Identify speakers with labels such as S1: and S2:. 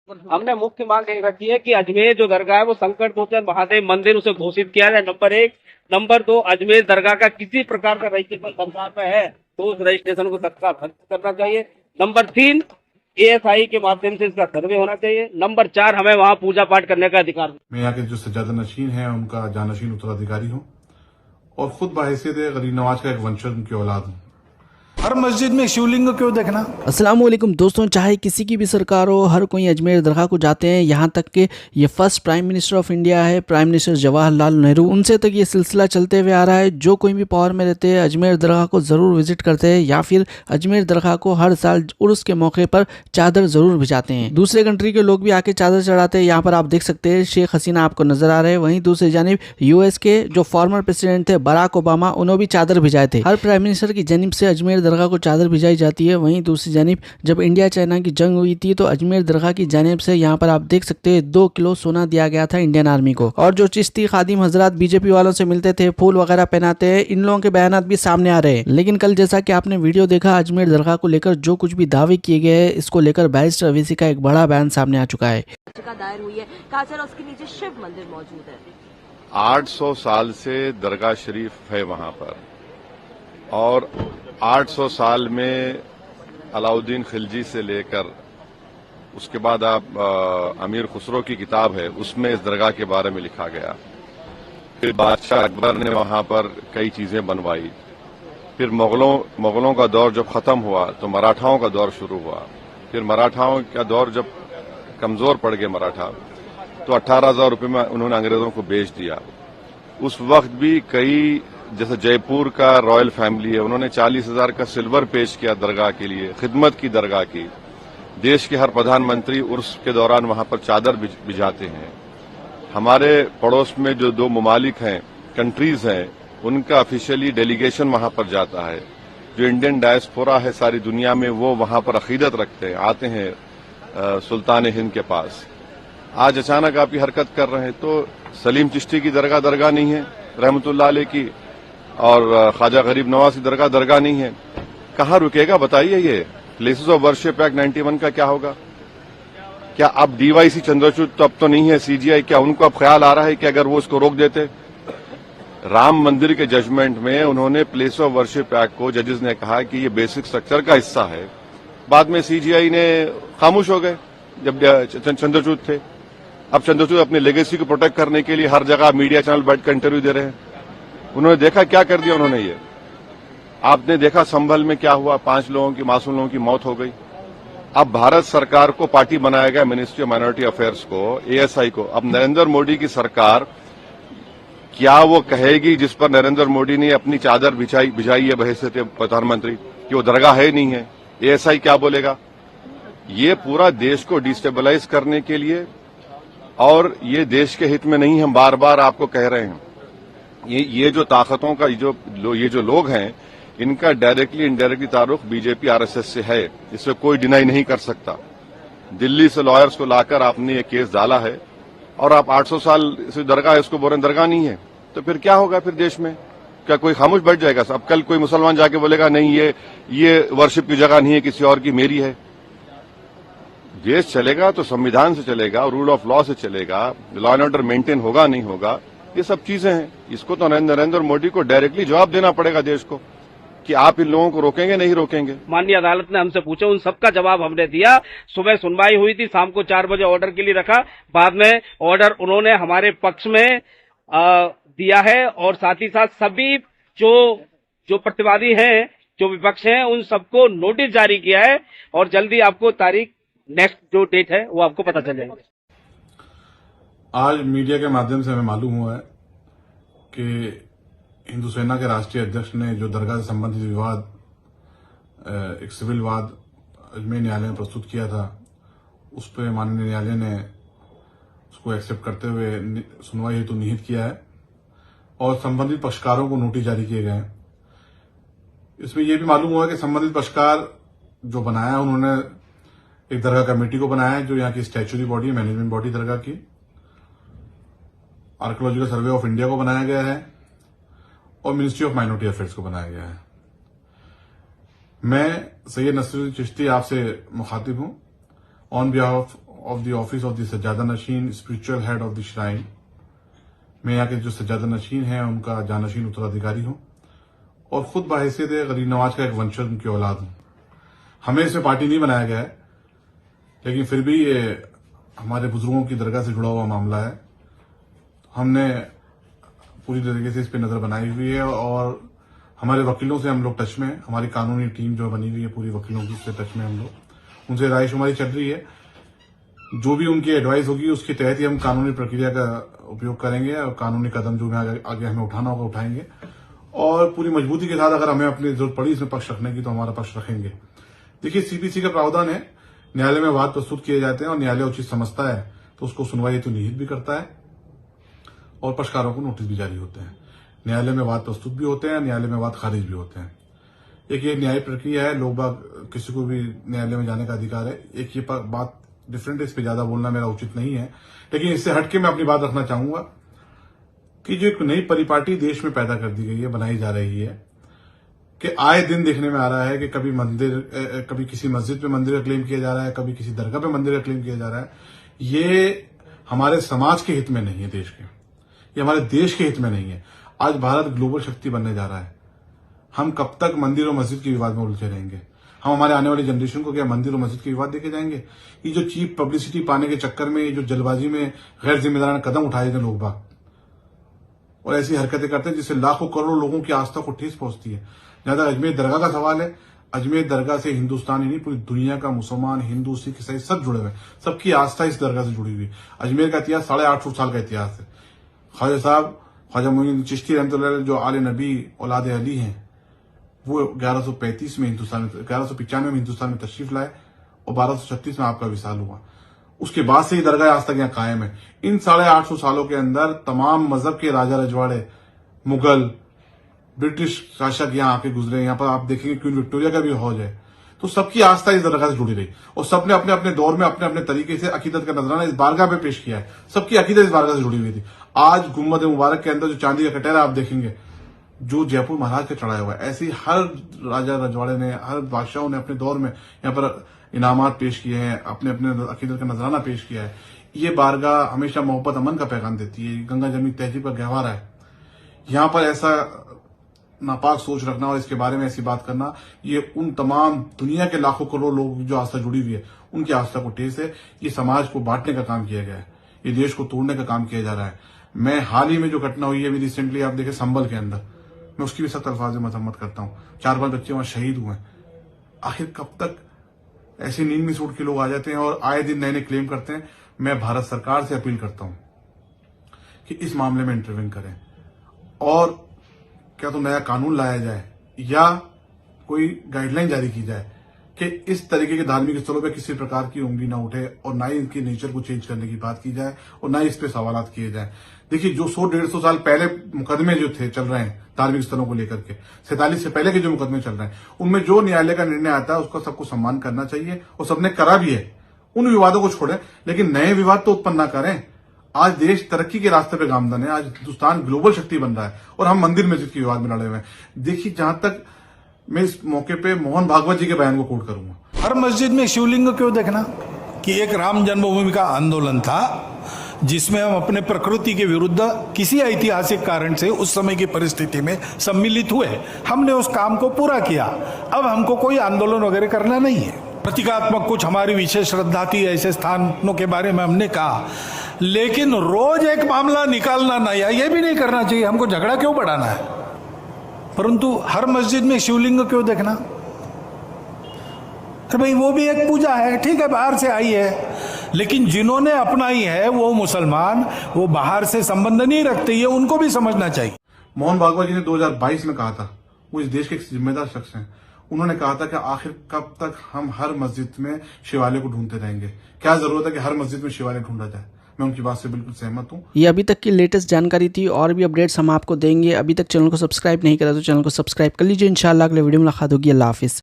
S1: हमने मुख्य मांग एक रखी है कि अजमेर जो दरगाह है वो संकट मोचन महादेव मंदिर उसे घोषित किया जाए, नंबर 1। नंबर 2, अजमेर दरगाह का किसी प्रकार का रजिस्ट्रेशन सरकार में है तो उस रजिस्ट्रेशन को तत्काल रद्द करना चाहिए। नंबर 3, एएसआई के माध्यम से इसका सर्वे होना चाहिए। नंबर 4, हमें वहां पूजा पाठ करने का अधिकार।
S2: मैं यहाँ के जो सज्जादा नशीन है उनका जानशीन उत्तराधिकारी हूँ और खुद बाहैसियत गरीब नवाज का एक वंशज उनकी औलाद हूँ।
S3: हर मस्जिद में शिवलिंग को क्यों देखना?
S4: अस्सलाम वालेकुम दोस्तों, चाहे किसी की भी सरकार हो, हर कोई अजमेर दरगाह को जाते हैं। यहाँ तक कि ये first prime minister of India है, प्राइम मिनिस्टर जवाहरलाल नेहरू, उनसे तक ये सिलसिला चलते हुए आ रहा है। जो कोई भी पावर में रहते हैं अजमेर दरगाह को ज़रूर विजिट करते हैं या फिर अजमेर दरगाह को हर साल उर्स के मौके पर चादर ज़रूर भिजाते हैं। दूसरे कंट्री के लोग भी आके चादर चढ़ाते हैं। यहाँ पर आप देख सकते हैं शेख हसीना आपको नजर आ रहे हैं। वहीं दूसरी जानिब यूएस के जो फॉर्मर प्रेसिडेंट थे बराक ओबामा, उन्होंने भी चादर भिजाए थे। हर प्राइम मिनिस्टर की जानिब से अजमेर दरगाह को चादर भिजाई जाती है। वहीं दूसरी जानिब जब इंडिया चाइना की जंग हुई थी तो अजमेर दरगाह की जानिब से यहाँ पर आप देख सकते हैं 2 किलो सोना दिया गया था इंडियन आर्मी को। और जो चिश्ती खादिम हजरात बीजेपी वालों से मिलते थे, फूल वगैरह पहनाते हैं, इन लोगों के बयानात भी सामने आ रहे हैं। लेकिन कल जैसा कि आपने वीडियो देखा, अजमेर दरगाह को लेकर जो कुछ भी दावे किए गए हैं, इसको लेकर बैरिस्टर अवैसी का एक बड़ा बयान सामने आ चुका है।
S5: दायर हुई है, कहा जा रहा उसके नीचे शिव मंदिर मौजूद है।
S6: 800 साल से दरगाह शरीफ है वहां पर और 800 साल में अलाउद्दीन खिलजी से लेकर उसके बाद आप अमीर खुसरो की किताब है उसमें इस दरगाह के बारे में लिखा गया। फिर बादशाह अकबर ने वहां पर कई चीजें बनवाई। फिर मुगलों का दौर जब खत्म हुआ तो मराठाओं का दौर शुरू हुआ। फिर मराठाओं का दौर जब कमजोर पड़ गए मराठा तो 18,000 रुपये में उन्होंने अंग्रेजों को बेच दिया। उस वक्त भी कई, जैसे जयपुर का रॉयल फैमिली है, उन्होंने 40,000 का सिल्वर पेश किया दरगाह के लिए, खिदमत की दरगाह की। देश के हर प्रधानमंत्री उर्स के दौरान वहां पर चादर भिजाते हैं। हमारे पड़ोस में जो 2 ममालिक हैं, कंट्रीज हैं, उनका ऑफिशियली डेलीगेशन वहां पर जाता है। जो इंडियन डायस्पोरा है सारी दुनिया में, वो वहां पर अकीदत रखते हैं, आते हैं सुल्तान हिंद के पास। आज अचानक आप ये हरकत कर रहे हैं तो सलीम चिश्ती की दरगाह नहीं है रहमतुल्लाह अलैह की, और ख्वाजा गरीब नवाज की दरगाह नहीं है। कहां रुकेगा बताइए? ये प्लेसेस ऑफ वर्शिप एक्ट 91 का क्या होगा? क्या अब डीवाईसी चंद्रचूड़ तो अब तो नहीं है, सीजीआई, क्या उनको अब ख्याल आ रहा है कि अगर वो इसको रोक देते? राम मंदिर के जजमेंट में उन्होंने प्लेस ऑफ वर्शिप एक्ट को, जजेस ने कहा कि ये बेसिक स्ट्रक्चर का हिस्सा है। बाद में सीजीआई ने खामोश हो गए जब चंद्रचूड़ थे। अब चंद्रचूड़ अपनी लेगेसी को प्रोटेक्ट करने के लिए हर जगह मीडिया चैनल बैठकर इंटरव्यू दे रहे हैं। उन्होंने देखा क्या कर दिया उन्होंने। ये आपने देखा संभल में क्या हुआ, 5 लोगों की, मासूम लोगों की मौत हो गई। अब भारत सरकार को पार्टी बनाया गया, मिनिस्ट्री ऑफ माइनॉरिटी अफेयर्स को, एएसआई को। अब नरेंद्र मोदी की सरकार क्या वो कहेगी जिस पर नरेंद्र मोदी ने अपनी चादर भिजाई है बहैसियत प्रधानमंत्री, कि वो दरगाह है नहीं है? एएसआई क्या बोलेगा? ये पूरा देश को डिस्टेबलाइज करने के लिए, और ये देश के हित में नहीं, हम बार बार आपको कह रहे हैं। ये जो ताकतों का ये जो लोग हैं, इनका डायरेक्टली इनडायरेक्टली ताल्लुक बीजेपी आरएसएस से है, इसे कोई डिनाई नहीं कर सकता। दिल्ली से लॉयर्स को लाकर आपने ये केस डाला है और आप 800 साल से दरगाह है, उसको बोल रहे दरगाह नहीं है। तो फिर क्या होगा? फिर देश में क्या कोई खामोश बैठ जाएगा? अब कल कोई मुसलमान जाके बोलेगा नहीं ये वर्शिप की जगह नहीं है, किसी और की, मेरी है। देश चलेगा तो संविधान से चलेगा, रूल ऑफ लॉ से चलेगा, लॉ एंड ऑर्डर मेंटेन होगा नहीं होगा, ये सब चीजें हैं। इसको तो नरेंद्र मोदी को डायरेक्टली जवाब देना पड़ेगा देश को कि आप इन लोगों को रोकेंगे नहीं रोकेंगे।
S1: माननीय अदालत ने हमसे पूछा, उन सबका जवाब हमने दिया। सुबह सुनवाई हुई थी, शाम को 4 बजे ऑर्डर के लिए रखा। बाद में ऑर्डर उन्होंने हमारे पक्ष में दिया है और साथ ही साथ सभी जो प्रतिवादी हैं, जो विपक्ष हैं, उन सबको नोटिस जारी किया है और जल्दी आपको तारीख, नेक्स्ट जो डेट है वो आपको पता चलेगा।
S2: आज मीडिया के माध्यम से हमें मालूम हुआ है कि हिंदू सेना के राष्ट्रीय अध्यक्ष ने जो दरगाह से संबंधित विवाद, एक सिविल वाद अजमेर न्यायालय में प्रस्तुत किया था, उस पर माननीय न्यायालय ने उसको एक्सेप्ट करते हुए सुनवाई हेतु निहित किया है और संबंधित पक्षकारों को नोटिस जारी किए गए हैं। इसमें यह भी मालूम हुआ कि संबंधित पक्षकार जो बनाया, उन्होंने एक दरगाह कमेटी को बनाया है जो यहाँ की स्टैच्यूरी बॉडी, मैनेजमेंट बॉडी दरगाह की। आर्कियोलॉजिकल सर्वे ऑफ इंडिया को बनाया गया है और मिनिस्ट्री ऑफ माइनॉरिटी अफेयर्स को बनाया गया है। मैं सैयद नसरुद्दीन चिश्ती आपसे मुखातिब हूं on behalf of the office of the सज्जादा नशीन, spiritual head of the shrine. मैं यहाँ के जो सज्जादा नशीन है उनका जानशीन उत्तराधिकारी हूँ और खुद बाहिसियत गरीब नवाज का एक वंशज, उनकी औलाद हूँ। हमें इसमें पार्टी नहीं बनाया गया है, लेकिन फिर भी ये हमारे बुजुर्गों की दरगाह से जुड़ा हुआ मामला है। हमने पूरी तरीके से इस पर नजर बनाई हुई है और हमारे वकीलों से हम लोग टच में हैं। हमारी कानूनी टीम जो बनी हुई है पूरी वकीलों की, उससे टच में हम लोग, उनसे रायशुमारी चल रही है। जो भी उनकी एडवाइस होगी उसके तहत ही हम कानूनी प्रक्रिया का उपयोग करेंगे और कानूनी कदम जो भी आगे हमें उठाना होगा उठाएंगे और पूरी मजबूती के साथ अगर हमें अपनी जरूरत पड़ी इसमें पक्ष रखने की तो हमारा पक्ष रखेंगे। देखिए, सीपीसी का प्रावधान है, न्यायालय में वाद प्रस्तुत किए जाते हैं और न्यायालय उचित समझता है तो उसको सुनवाई हेतु निहित भी करता है और पक्षकारों को नोटिस भी जारी होते हैं। न्यायालय में वाद प्रस्तुत भी होते हैं, न्यायालय में वाद खारिज भी होते हैं। एक ये न्यायिक प्रक्रिया है, लोग बाग किसी को भी न्यायालय में जाने का अधिकार है। एक ये बात डिफरेंट है, इस पर ज्यादा बोलना मेरा उचित नहीं है, लेकिन इससे हटके मैं अपनी बात रखना चाहूंगा कि जो एक नई परिपाटी देश में पैदा कर दी गई है, बनाई जा रही है, कि आए दिन देखने में आ रहा है कि कभी किसी मस्जिद पे मंदिर का क्लेम किया जा रहा है, कभी किसी दरगाह पे मंदिर का क्लेम किया जा रहा है। ये हमारे समाज के हित में नहीं है, देश के, ये हमारे देश के हित में नहीं है। आज भारत ग्लोबल शक्ति बनने जा रहा है। हम कब तक मंदिर और मस्जिद के विवाद में उलझे रहेंगे? हम हमारे आने वाली जनरेशन को क्या मंदिर और मस्जिद के विवाद देके जाएंगे? ये जो चीप पब्लिसिटी पाने के चक्कर में, ये जो जल्दबाजी में गैर जिम्मेदाराना कदम उठाए थे लोग बाग और ऐसी हरकतें करते हैं जिससे लाखों करोड़ों लोगों की आस्था को ठेस पहुंचती है। ज्यादा अजमेर दरगाह का सवाल है, अजमेर दरगाह से हिंदुस्तान ही नहीं पूरी दुनिया का मुसलमान, हिंदू, सिख, ईसाई सब जुड़े हुए हैं। सबकी आस्था इस दरगाह से जुड़ी हुई है। अजमेर का इतिहास 850 साल का इतिहास है। ख्वाजा साहब, ख्वाजा मोइनुद्दीन चिश्ती रहमतुल्लाह अलैह जो आले नबी औलाद अली हैं, वो 1135 में 1195 में हिंदुस्तान में तशरीफ लाए और 1236 में आपका विसाल हुआ। उसके बाद से ही दरगाह आज तक यहाँ कायम है। इन 850 सालों के अंदर तमाम मजहब के राजा रजवाड़े, मुगल, ब्रिटिश शासक यहाँ आके गुजरे। यहाँ पर आप देखेंगे क्वीन विक्टोरिया का भी हौज है। तो सबकी आस्था इस दरगाह से जुड़ी रही और सबने अपने अपने दौर में अपने अपने तरीके से अकीदत का नजराना इस बारगाह पे पेश किया है। सबकी अकीदत इस बारगाह से जुड़ी हुई थी। आज गुम्बद मुबारक के अंदर जो चांदी का कटहरा आप देखेंगे जो जयपुर महाराज के चढ़ाया हुआ है, ऐसे ही हर राजा रजवाड़े ने, हर बादशाहों ने अपने दौर में यहाँ पर इनामात पेश किए हैं, अपने अपने अकीदत का नजराना पेश किया है। ये बारगाह हमेशा मोहब्बत अमन का पैगाम देती है। गंगा जमनी तहजीब का गहवारा है। यहाँ पर ऐसा नापाक सोच रखना और इसके बारे में ऐसी बात करना, ये उन तमाम दुनिया के लाखों करोड़ लोग जो आस्था जुड़ी हुई है उनकी आस्था को ठेस है। ये समाज को बांटने का काम किया गया है, ये देश को तोड़ने का काम किया जा रहा है। मैं हाल ही में जो घटना हुई है अभी रिसेंटली आप देखें संभल के अंदर, मैं उसकी भी सख्त अल्फाज में मजम्मत करता हूँ। 4-5 बच्चे वहां शहीद हुए। आखिर कब तक ऐसी नींद में सूट के लोग आ जाते हैं और आए दिन नए नए क्लेम करते हैं? मैं भारत सरकार से अपील करता हूं कि इस मामले में इंटरवेन करें और क्या तो नया कानून लाया जाए या कोई गाइडलाइन जारी की जाए कि इस तरीके के धार्मिक स्थलों पे किसी प्रकार की उंगली ना उठे और ना ही इनकी नेचर को चेंज करने की बात की जाए और ना ही इस पे सवालात किए जाए। देखिए, जो 100-150 साल पहले मुकदमे जो थे चल रहे हैं धार्मिक स्थलों को लेकर के, 47 से पहले के जो मुकदमे चल रहे हैं, उनमें जो न्यायालय का निर्णय आता है उसका सबको सम्मान करना चाहिए और सबने करा भी है। उन विवादों को छोड़ें, लेकिन नए विवाद तो उत्पन्न ना करें। आज देश तरक्की के रास्ते पे गामदन है। आज हिंदुस्तान ग्लोबल शक्ति बन रहा है और हम मंदिर मस्जिद के विवाद में लड़े हुए हैं। देखिए, जहां तक मैं इस मौके पे मोहन भागवत जी के बयान को कोट करूंगा,
S3: हर मस्जिद में शिवलिंग क्यों देखना? कि एक राम जन्मभूमि का आंदोलन था जिसमें हम अपने प्रकृति के विरुद्ध किसी ऐतिहासिक कारण से उस समय की परिस्थिति में सम्मिलित हुए। हमने उस काम को पूरा किया। अब हमको कोई आंदोलन वगैरह करना नहीं है। प्रतीकात्मक कुछ हमारी विशेष श्रद्धा थी, ऐसे स्थानों के बारे में हमने कहा, लेकिन रोज एक मामला निकालना नया, ये भी नहीं करना चाहिए। हमको झगड़ा क्यों बढ़ाना है? परंतु हर मस्जिद में शिवलिंग क्यों देखना? तो भाई वो भी एक पूजा है, ठीक है, बाहर से आई है, लेकिन जिन्होंने अपनाई है वो मुसलमान, वो बाहर से संबंध नहीं रखते, ये उनको भी समझना चाहिए।
S2: मोहन भागवत जी ने 2022 में कहा था, वो इस देश के एक जिम्मेदार शख्स हैं। उन्होंने कहा था कि आखिर कब तक हम हर मस्जिद में शिवालय को ढूंढते रहेंगे? क्या जरूरत है कि हर मस्जिद में शिवालय ढूंढा जाए? मैं उनकी बात से बिल्कुल सहमत हूँ।
S4: ये अभी तक की लेटेस्ट जानकारी थी और भी अपडेट्स हम आपको देंगे। अभी तक चैनल को सब्सक्राइब नहीं करा तो चैनल को सब्सक्राइब कर लीजिए। इंशाल्लाह अगले वीडियो में मुलाकात होगी। अल्लाह हाफिज़।